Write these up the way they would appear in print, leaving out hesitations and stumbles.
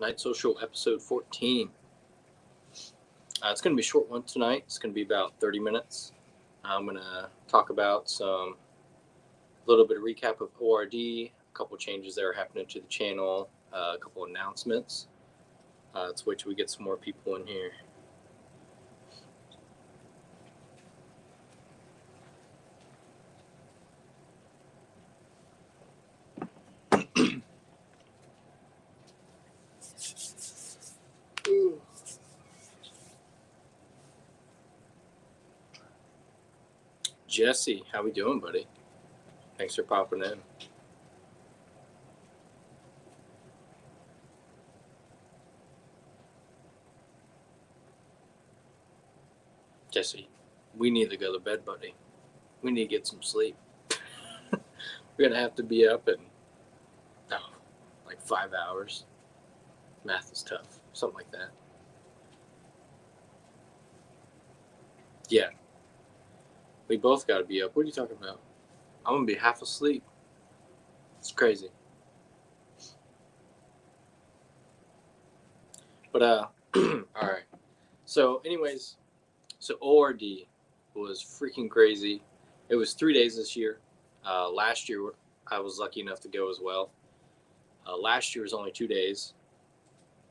Night Social episode 14. It's going to be a short one tonight. It's going to be about 30 minutes. I'm going to talk about a little bit of recap of ORD, a couple changes that are happening to the channel, a couple announcements. Let's wait till we get some more people in here. Jesse, how we doing, buddy? Thanks for popping in. Jesse, we need to go to bed, buddy. We need to get some sleep. We're going to have to be up in, like 5 hours. Math is tough. Something like that. Yeah. We both got to be up. What are you talking about? I'm going to be half asleep. It's crazy. But, all right. So, anyways, ORD was freaking crazy. It was 3 days this year. Last year, I was lucky enough to go as well. Last year was only 2 days.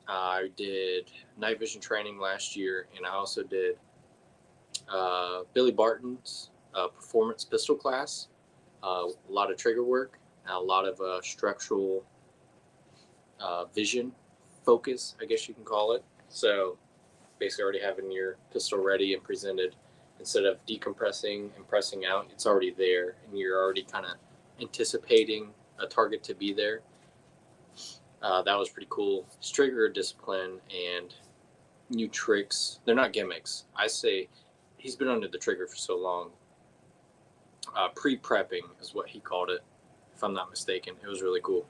I did night vision training last year, and I also did Billy Barton's performance pistol class. A lot of trigger work, and a lot of structural vision focus, I guess you can call it. So basically already having your pistol ready and presented, instead of decompressing and pressing out, it's already there, and you're already kind of anticipating a target to be there. That was pretty cool. Trigger discipline and new tricks. They're not gimmicks. I say he's been under the trigger for so long. Pre-prepping is what he called it, if I'm not mistaken. It was really cool.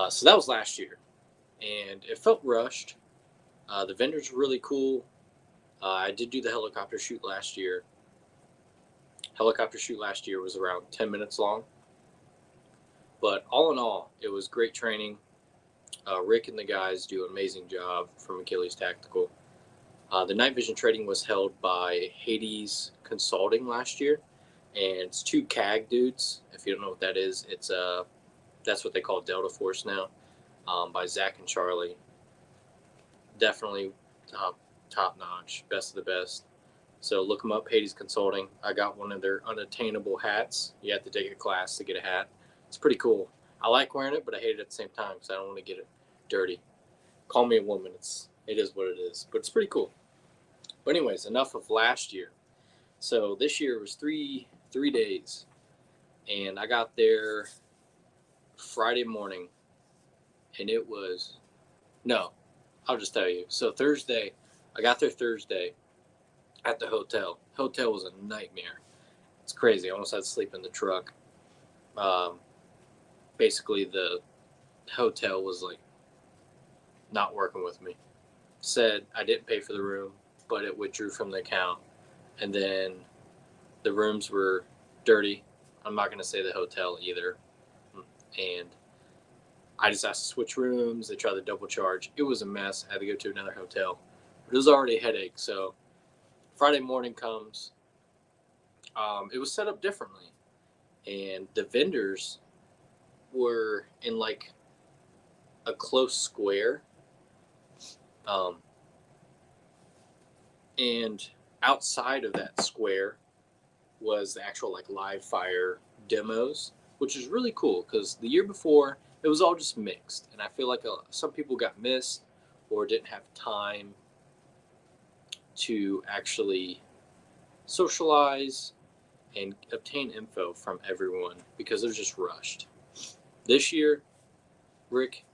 So that was last year, and it felt rushed. The vendors were really cool. I did do the helicopter shoot last year. Helicopter shoot last year was around 10 minutes long. But all in all, it was great training. Rick and the guys do an amazing job from Achilles Tactical. The night vision training was held by Hades Consulting last year. And it's two CAG dudes. If you don't know what that is, it's that's what they call Delta Force now, by Zach and Charlie. Definitely top notch, best of the best. So look them up, Hades Consulting. I got one of their unattainable hats. You have to take a class to get a hat. It's pretty cool. I like wearing it, but I hate it at the same time because I don't want to get it dirty. Call me a woman. It is what it is, but it's pretty cool. But anyways, enough of last year. So this year was three days, and I got there Friday morning, and it was I'll just tell you. So Thursday, I got there Thursday at the hotel. Hotel was a nightmare. It's crazy. I almost had to sleep in the truck. Basically, the hotel was like not working with me. Said I didn't pay for the room, but it withdrew from the account. And then the rooms were dirty. I'm not going to say the hotel either. And I just asked to switch rooms. They tried to double charge. It was a mess. I had to go to another hotel. But it was already a headache. So Friday morning comes. It was set up differently. And the vendors were in like a close square. And outside of that square was the actual like live fire demos, which is really cool because the year before it was all just mixed, and I feel like some people got missed or didn't have time to actually socialize and obtain info from everyone because it was just rushed. This year, Rick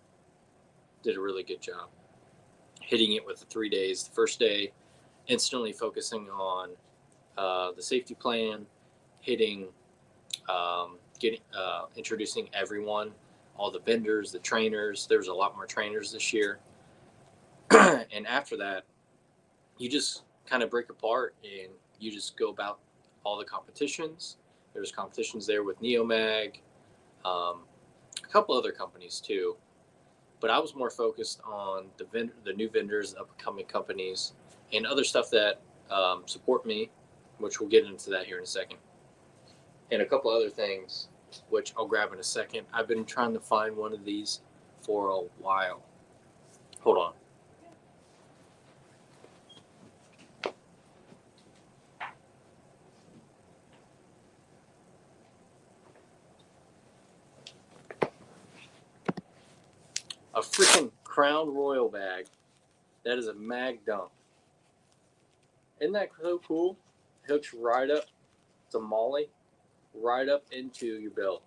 did a really good job hitting it with the 3 days. The first day, instantly focusing on the safety plan, introducing everyone, all the vendors, the trainers. There's a lot more trainers this year. And after that, you just kind of break apart and you just go about all the competitions. There's competitions there with Neomag, a couple other companies too. but I was more focused on the new vendors, upcoming companies, and other stuff that support me, which we'll get into that here in a second. And a couple other things, which I'll grab in a second. I've been trying to find one of these for a while. Hold on. A freaking Crown Royal bag. That is a mag dump. Isn't that so cool? It hooks right up. It's a molly, right up into your belt.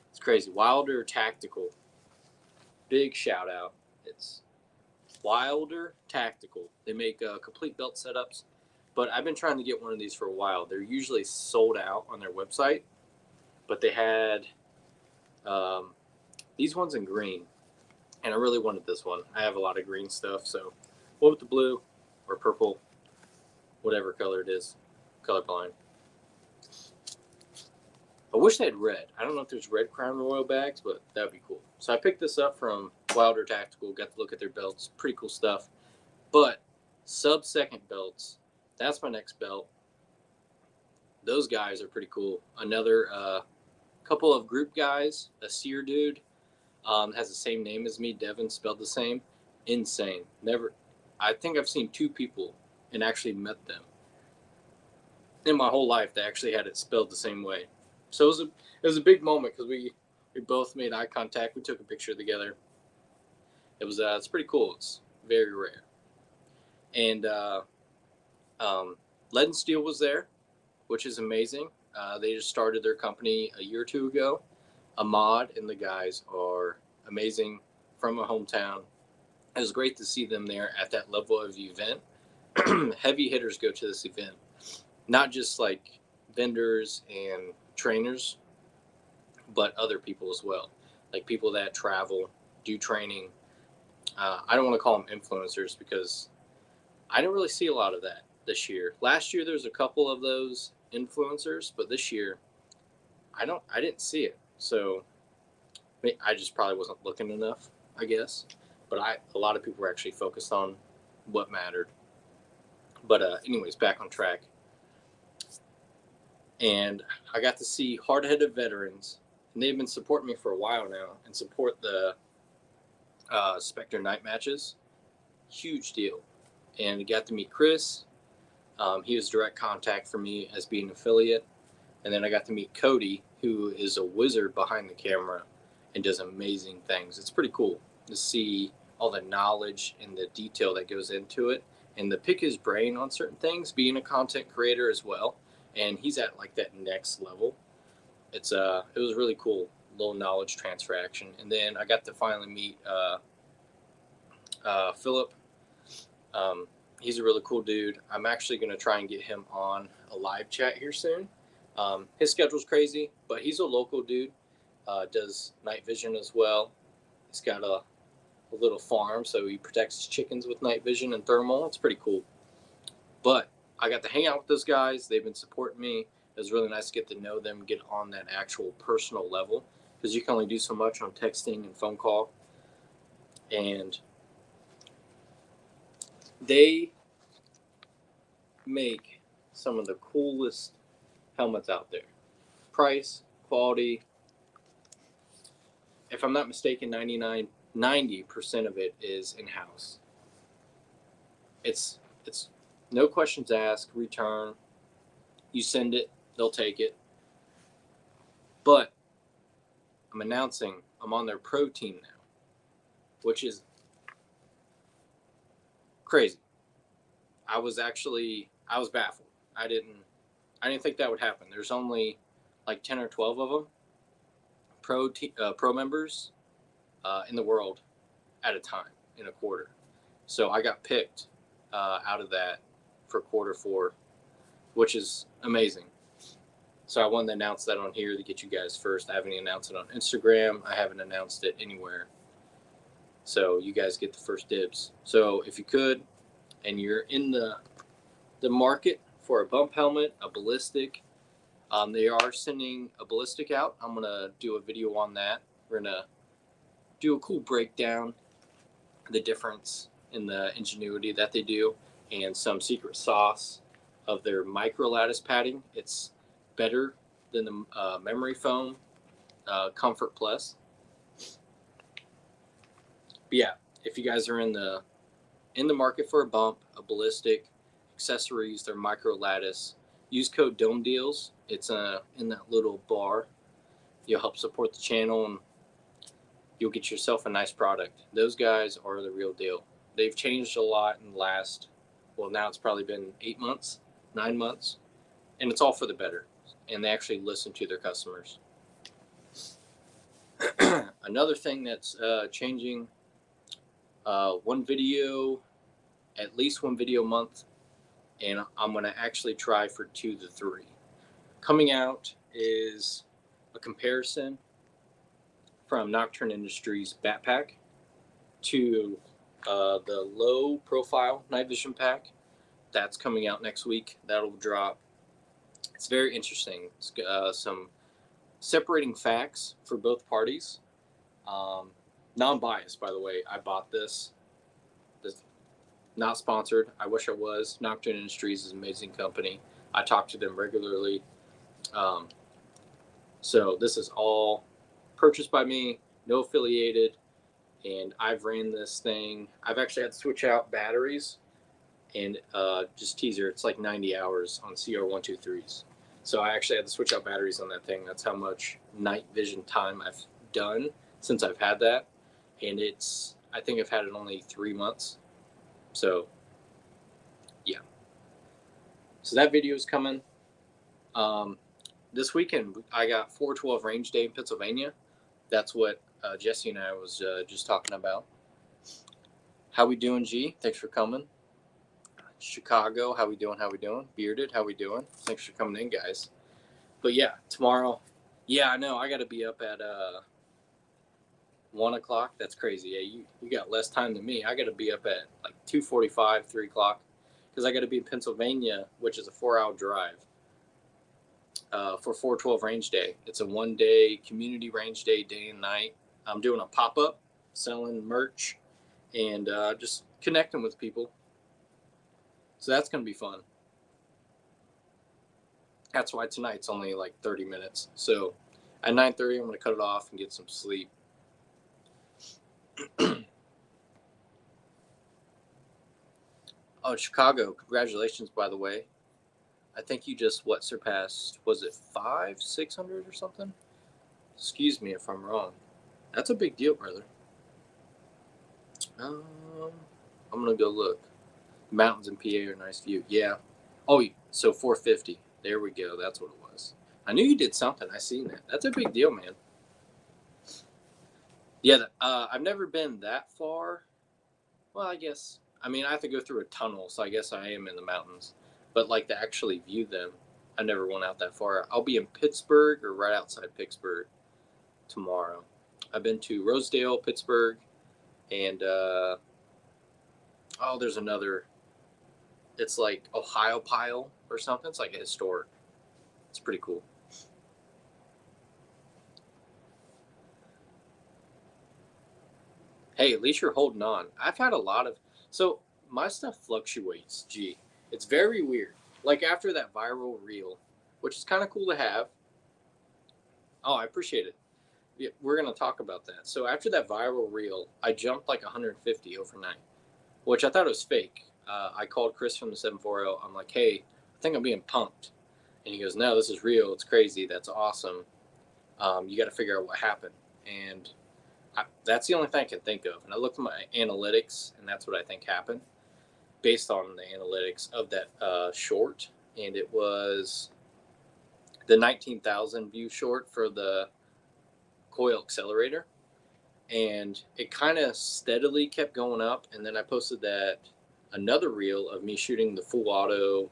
It's crazy. Wilder Tactical. Big shout out. It's Wilder Tactical. They make complete belt setups, but I've been trying to get one of these for a while. They're usually sold out on their website, but they had these ones in green, and I really wanted this one. I have a lot of green stuff, so what with the blue or purple, whatever color it is, colorblind. I wish they had red. I don't know if there's red Crown Royal bags, but that would be cool. So I picked this up from Wilder Tactical, got to look at their belts. Pretty cool stuff. But sub-second belts, that's my next belt. Those guys are pretty cool. Another couple of group guys, a Sear dude, has the same name as me, Devin, spelled the same. Insane. I think I've seen 2 people and actually met them in my whole life that actually had it spelled the same way. So it was a big moment because we both made eye contact. We took a picture together. It's pretty cool. It's very rare. And Lead and Steel was there, which is amazing. They just started their company a year or 2 ago. Ahmad and the guys are amazing, from my hometown. It was great to see them there at that level of event. Heavy hitters go to this event, not just like vendors and trainers, but other people as well, like people that travel, do training. I don't want to call them influencers because I didn't really see a lot of that this year. Last year there was a couple of those influencers, but this year I didn't see it. So I just probably wasn't looking enough, I guess. But a lot of people were actually focused on what mattered. But anyways, back on track. And I got to see hard-headed veterans, and they've been supporting me for a while now, and support the Spectre night matches. Huge deal. And I got to meet Chris. He was direct contact for me as being an affiliate. And then I got to meet Cody, who is a wizard behind the camera and does amazing things. It's pretty cool to see all the knowledge and the detail that goes into it, and to pick his brain on certain things, being a content creator as well. And he's at like that next level. It was really cool, little knowledge transfer action. And then I got to finally meet Philip. He's a really cool dude. I'm actually going to try and get him on a live chat here soon. His schedule's crazy, but he's a local dude. Does night vision as well. He's got a little farm, so he protects his chickens with night vision and thermal. It's pretty cool. But I got to hang out with those guys. They've been supporting me. It was really nice to get to know them, get on that actual personal level, because you can only do so much on texting and phone call. And they make some of the coolest helmets out there. Price, quality. If I'm not mistaken, 90% of it is in-house. It's no questions asked, return. You send it, they'll take it. But I'm announcing I'm on their pro team now, which is crazy. I was baffled. I didn't think that would happen. There's only like 10 or 12 of them, pro members in the world at a time in a quarter. So I got picked out of that for quarter 4, which is amazing. So I wanted to announce that on here to get you guys first. I haven't announced it on Instagram. I haven't announced it anywhere. So you guys get the first dibs. So if you could, and you're in the market for a bump helmet, a ballistic, they are sending a ballistic out. I'm going to do a video on that. We're going to do a cool breakdown, the difference in the ingenuity that they do, and some secret sauce of their micro lattice padding. It's better than the memory foam Comfort Plus. But yeah, if you guys are in the market for a bump, a ballistic, accessories, their micro lattice, use code Dome Deals. It's in that little bar. You'll help support the channel and you'll get yourself a nice product. Those guys are the real deal. They've changed a lot in the last, well, now it's probably been 8 months, 9 months, and it's all for the better. And they actually listen to their customers. Another thing that's changing, one video, at least one video a month, and I'm going to actually try for 2 to 3. Coming out is a comparison from Nocturne Industries Backpack to the low profile night vision pack. That's coming out next week. That'll drop. It's very interesting. It's, some separating facts for both parties. Non-biased, by the way. I bought this. Not sponsored. I wish I was. Nocturne Industries is an amazing company. I talk to them regularly. So this is all purchased by me, no affiliated, and I've ran this thing. I've actually had to switch out batteries, and just teaser, it's like 90 hours on CR123s. So I actually had to switch out batteries on that thing. That's how much night vision time I've done since I've had that, and I think I've had it only 3 months. So yeah, so that video is coming. This weekend I got 412 range day in Pennsylvania. That's what Jesse and I was just talking about. How we doing, G? Thanks for coming. Chicago, how we doing? Bearded, how we doing? Thanks for coming in, guys. But yeah, tomorrow. Yeah, I know. I got to be up at 1 o'clock. That's crazy. Yeah, you got less time than me. I got to be up at like 2:45, 3 o'clock, because I got to be in Pennsylvania, which is a 4-hour drive. For 412 range day. It's a 1-day community range day, day and night. I'm doing a pop-up, selling merch, and just connecting with people. So that's going to be fun. That's why tonight's only like 30 minutes. So at 9:30, I'm going to cut it off and get some sleep. Oh, Chicago, congratulations, by the way. I think you just surpassed, was it 600 or something? Excuse me if I'm wrong. That's a big deal, brother. I'm gonna go look. Mountains in PA are a nice view. Yeah. Oh, so 450. There we go. That's what it was. I knew you did something. I seen that. That's a big deal, man. Yeah. I've never been that far. Well, I guess. I mean, I have to go through a tunnel, so I guess I am in the mountains. But like to actually view them, I never went out that far. I'll be in Pittsburgh or right outside Pittsburgh tomorrow. I've been to Rosedale, Pittsburgh, and there's another. It's like Ohio Pile or something. It's like a historic. It's pretty cool. Hey, at least you're holding on. I've had a lot of. So my stuff fluctuates. Gee, it's very weird. Like after that viral reel, which is kind of cool to have. Oh, I appreciate it. Yeah, we're going to talk about that. So after that viral reel, I jumped like 150 overnight, which I thought was fake. I called Chris from the 740. I'm like, hey, I think I'm being punked. And he goes, no, this is real. It's crazy. That's awesome. You got to figure out what happened. And that's the only thing I can think of. And I looked at my analytics, and that's what I think happened based on the analytics of that short. And it was the 19,000 view short for the coil accelerator. And it kind of steadily kept going up. And then I posted that another reel of me shooting the full auto,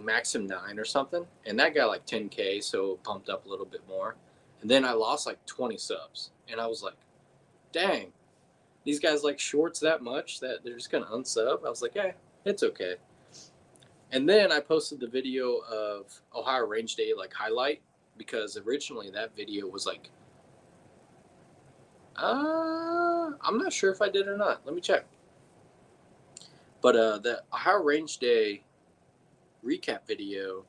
Maxim 9 or something. And that got like 10K, so it bumped up a little bit more. And then I lost like 20 subs. And I was like, dang, these guys like shorts that much that they're just going to unsub? I was like, hey, it's okay. And then I posted the video of Ohio Range Day like highlight, because originally that video was like I'm not sure if I did or not. Let me check. But the Ohio Range Day recap video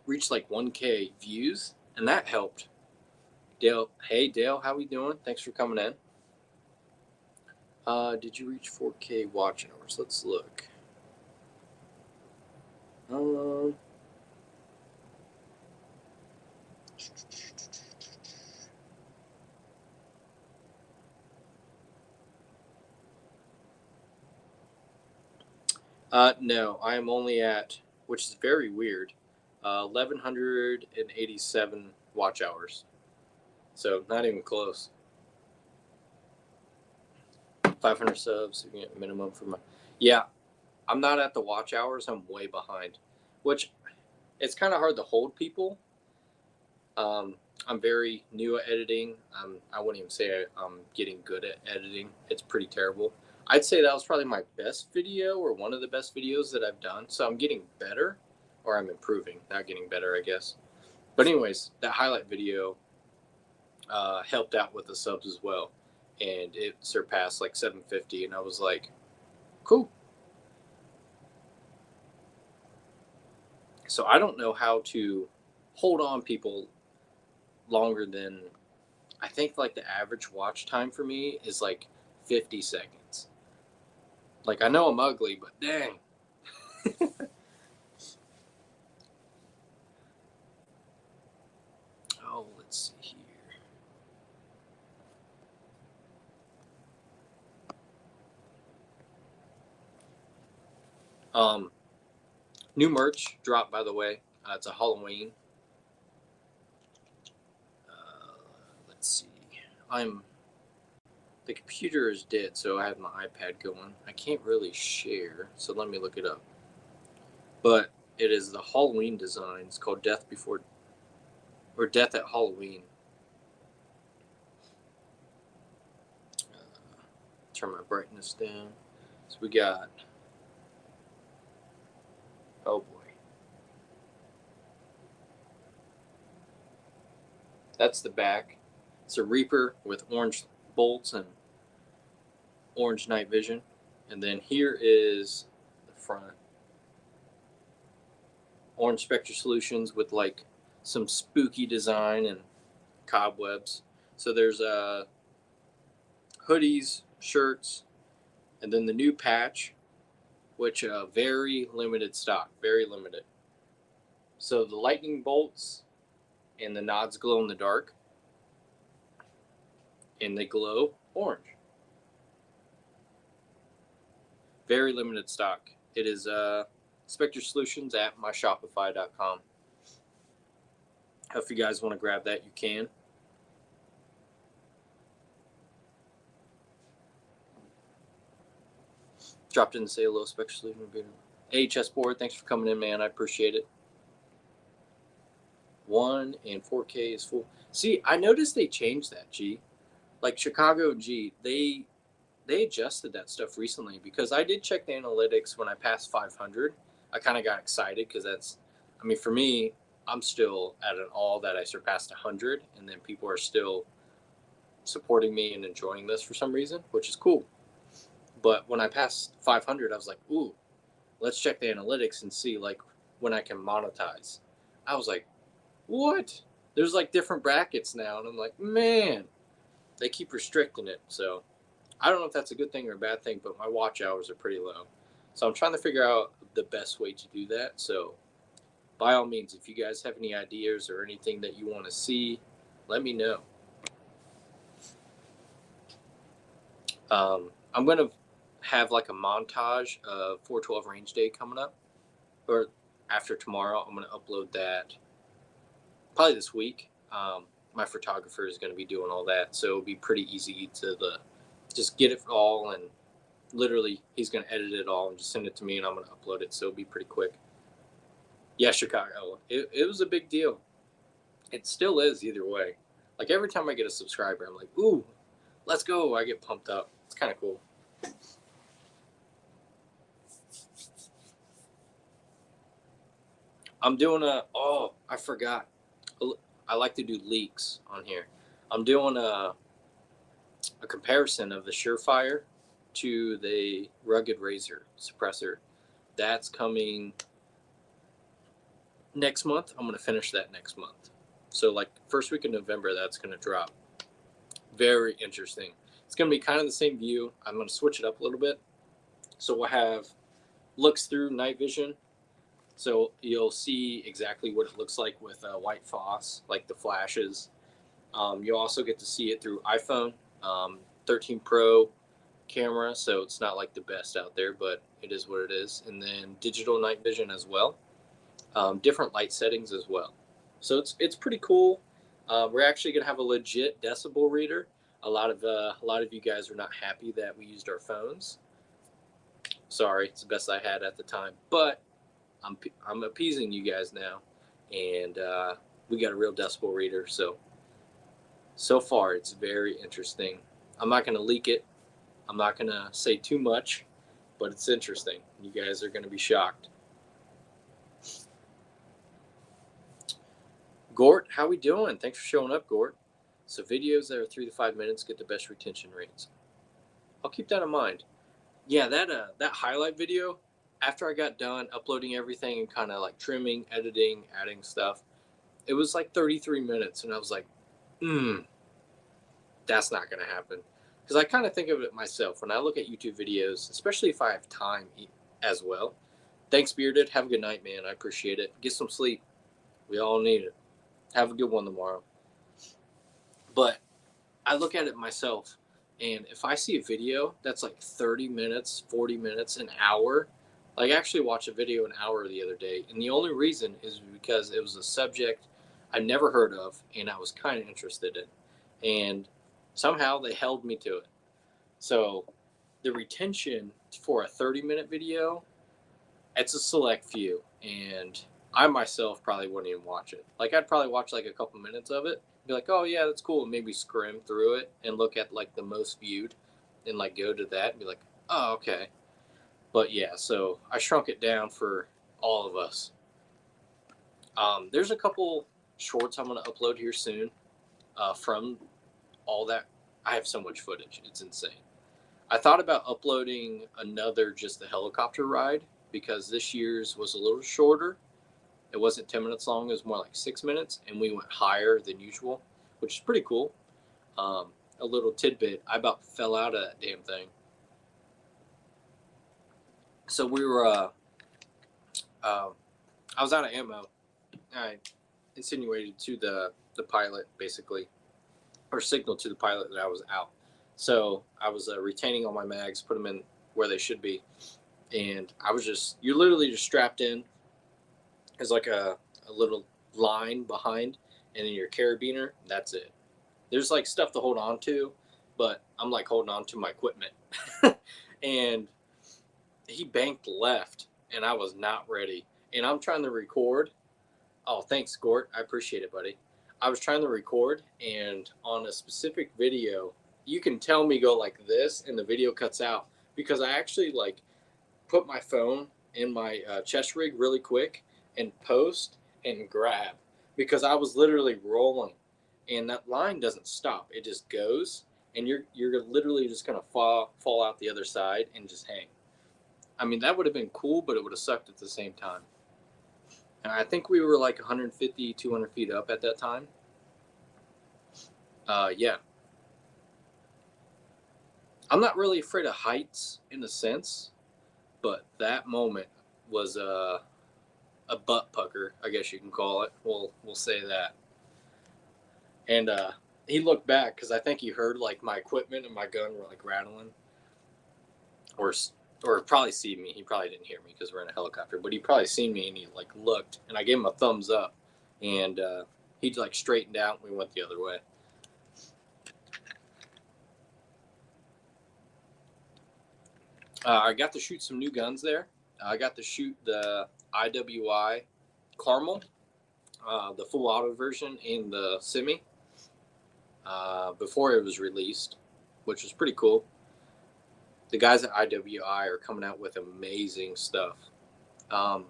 reached like 1K views, and that helped. Dale, hey Dale, how we doing? Thanks for coming in. Did you reach 4K watch hours? Let's look. No, I am only at, which is very weird, 1,187 watch hours. So not even close. 500 subs, you get minimum for my. Yeah, I'm not at the watch hours. I'm way behind, which it's kind of hard to hold people. I'm very new at editing. I wouldn't even say I'm getting good at editing. It's pretty terrible. I'd say that was probably my best video or one of the best videos that I've done. So I'm getting better, or I'm improving, not getting better, I guess. But anyways, that highlight video helped out with the subs as well, and it surpassed like 750, and I was like, cool. So I don't know how to hold on people longer than, I think like the average watch time for me is like 50 seconds. Like I know I'm ugly, but dang. Oh, let's see here. New merch dropped, by the way. It's a Halloween. Let's see. The computer is dead, so I have my iPad going. I can't really share, so let me look it up. But it is the Halloween design. It's called Death at Halloween. Turn my brightness down. So we got, oh boy. That's the back. It's a Reaper with orange bolts and orange night vision. And then here is the front. Orange Spectre Solutions with like some spooky design and cobwebs. So there's hoodies, shirts, and then the new patch, which very limited stock, very limited. So the lightning bolts and the nods glow in the dark, and they glow orange. Very limited stock. It is Spectre Solutions at myshopify.com. If you guys want to grab that, you can. Dropped in to say hello, Spectre Solutions. Hey, Chessboard, thanks for coming in, man. I appreciate it. 1 and 4K is full. See, I noticed they changed that, G. Like Chicago G, they adjusted that stuff recently, because I did check the analytics when I passed 500. I kind of got excited because that's, I mean, for me, I'm still at an all that I surpassed 100, and then people are still supporting me and enjoying this for some reason, which is cool. But when I passed 500, I was like, ooh, let's check the analytics and see like when I can monetize. I was like, what? There's like different brackets now, and I'm like, man, they keep restricting it. So I don't know if that's a good thing or a bad thing, but my watch hours are pretty low. So I'm trying to figure out the best way to do that. So by all means, if you guys have any ideas or anything that you want to see, let me know. I'm going to have like a montage of 412 Range Day coming up, or after tomorrow. I'm going to upload that probably this week. My photographer is going to be doing all that, so it'll be pretty easy to just get it all, and literally he's going to edit it all and just send it to me, and I'm going to upload it, so it'll be pretty quick. Yeah, Chicago. It was a big deal. It still is either way. Like every time I get a subscriber, I'm like, ooh, let's go. I get pumped up. It's kind of cool. I'm doing I forgot. I like to do leaks on here. I'm doing a comparison of the Surefire to the Rugged Razor suppressor. That's coming next month. I'm going to finish that next month. So like first week of November, that's going to drop. Very interesting. It's going to be kind of the same view. I'm going to switch it up a little bit. So we'll have looks through night vision. So you'll see exactly what it looks like with white phos, like the flashes. You'll also get to see it through iPhone 13 Pro camera. So it's not like the best out there, but it is what it is. And then digital night vision as well. Different light settings as well. So it's pretty cool. We're actually going to have a legit decibel reader. A lot of you guys are not happy that we used our phones. Sorry, it's the best I had at the time, but I'm appeasing you guys now, and we got a real decibel reader. So far it's very interesting. I'm not going to leak it. I'm not going to say too much, but it's interesting. You guys are going to be shocked. Gort, how we doing? Thanks for showing up, Gort. So videos that are 3 to 5 minutes get the best retention rates. I'll keep that in mind. Yeah, that highlight video, after I got done uploading everything and kind of like trimming, editing, adding stuff, it was like 33 minutes. And I was like, that's not going to happen. Because I kind of think of it myself. When I look at YouTube videos, especially if I have time as well. Thanks, Bearded. Have a good night, man. I appreciate it. Get some sleep. We all need it. Have a good one tomorrow. But I look at it myself, and if I see a video that's like 30 minutes, 40 minutes, an hour, like I actually watched a video an hour the other day, and the only reason is because it was a subject I never heard of and I was kind of interested in, and somehow they held me to it. So the retention for a 30-minute video, it's a select few, and I myself probably wouldn't even watch it. Like I'd probably watch like a couple minutes of it, be like, oh yeah, that's cool, and maybe scrim through it and look at like the most viewed and like go to that and be like, oh okay. But yeah, so I shrunk it down for all of us. There's a couple shorts I'm going to upload here soon from all that. I have so much footage, it's insane. I thought about uploading another just the helicopter ride, because this year's was a little shorter. It wasn't 10 minutes long. It was more like 6 minutes, and we went higher than usual, which is pretty cool. A little tidbit, I about fell out of that damn thing. So we were, I was out of ammo. I insinuated to the pilot, basically, or signaled to the pilot that I was out. So I was retaining all my mags, put them in where they should be. And I was you're literally just strapped in. There's like a little line behind, and then your carabiner, that's it. There's like stuff to hold on to, but I'm like holding on to my equipment. And he banked left, and I was not ready. And I'm trying to record. Oh, thanks, Gort. I appreciate it, buddy. I was trying to record, and on a specific video, you can tell me go like this, and the video cuts out, because I actually like put my phone in my chest rig really quick and post and grab, because I was literally rolling, and that line doesn't stop. It just goes, and you're literally just gonna fall out the other side and just hang. I mean, that would have been cool, but it would have sucked at the same time. And I think we were like 150, 200 feet up at that time. Yeah. I'm not really afraid of heights in a sense, but that moment was a butt pucker, I guess you can call it. We'll say that. And he looked back, because I think he heard like my equipment and my gun were like rattling, or probably see me. He probably didn't hear me because we're in a helicopter, but he probably seen me, and he like looked, and I gave him a thumbs up, and he like straightened out, and we went the other way. I got to shoot some new guns there. I got to shoot the IWI Carmel, the full auto version, and the semi before it was released, which was pretty cool. The guys at IWI are coming out with amazing stuff. Yeah,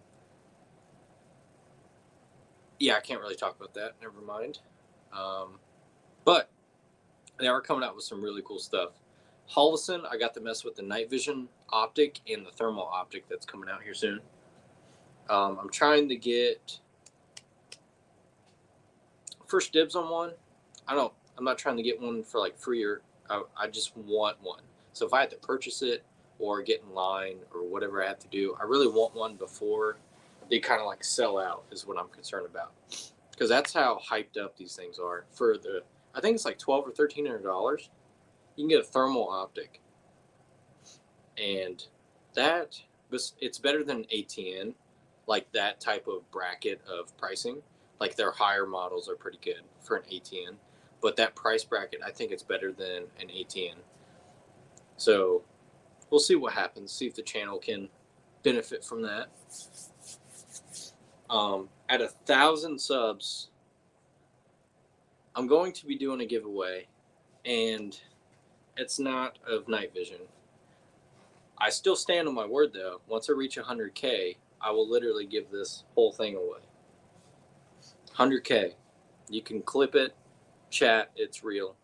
I can't really talk about that. Never mind. But They are coming out with some really cool stuff. Holosun, I got to mess with the night vision optic and the thermal optic that's coming out here soon. I'm trying to get first dibs on one. I'm not trying to get one for like free or I just want one. So if I had to purchase it or get in line or whatever I have to do, I really want one before they kind of like sell out is what I'm concerned about. Because that's how hyped up these things are. I think it's like $1,200 or $1,300. You can get a thermal optic, and that it's better than ATN, like that type of bracket of pricing. Like their higher models are pretty good for an ATN, but that price bracket, I think it's better than an ATN. So we'll see what happens. See if the channel can benefit from that. At 1,000 subs, I'm going to be doing a giveaway, and it's not of night vision. I still stand on my word though. Once I reach 100K, I will literally give this whole thing away. 100K. You can clip it, chat, it's real.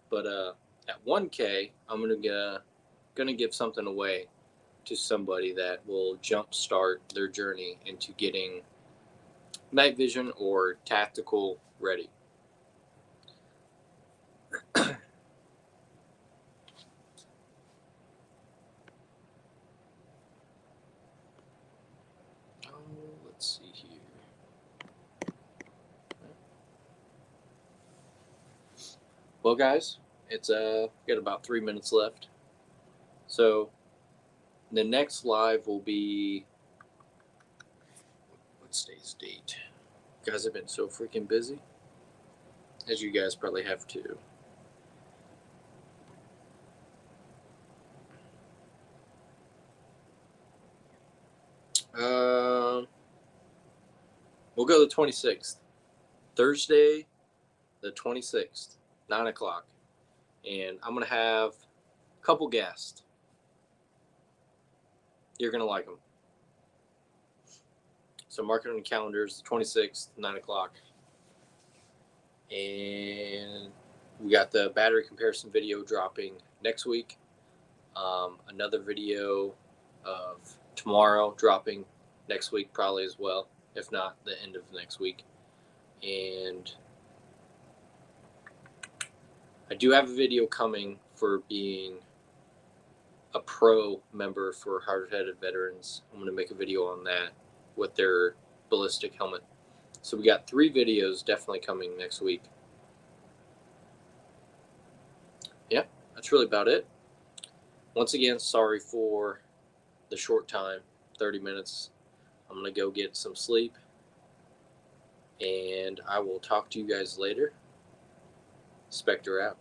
But at 1K, I'm gonna give something away to somebody that will jumpstart their journey into getting night vision or tactical ready. Let's see here. Well, guys, it's got about 3 minutes left. So the next live will be, what's today's date? You guys have been so freaking busy, as you guys probably have too. We'll go the 26th. Thursday, the 26th, 9 o'clock. And I'm going to have a couple guests. You're going to like them. So mark it on the calendars, the 26th, 9 o'clock. And we got the battery comparison video dropping next week. Another video of tomorrow dropping next week probably as well, if not the end of next week. And I do have a video coming for being a pro member for Hard-Headed Veterans. I'm going to make a video on that with their ballistic helmet. So we got 3 videos definitely coming next week. Yeah, that's really about it. Once again, sorry for the short time, 30 minutes. I'm going to go get some sleep, and I will talk to you guys later. Spectre out.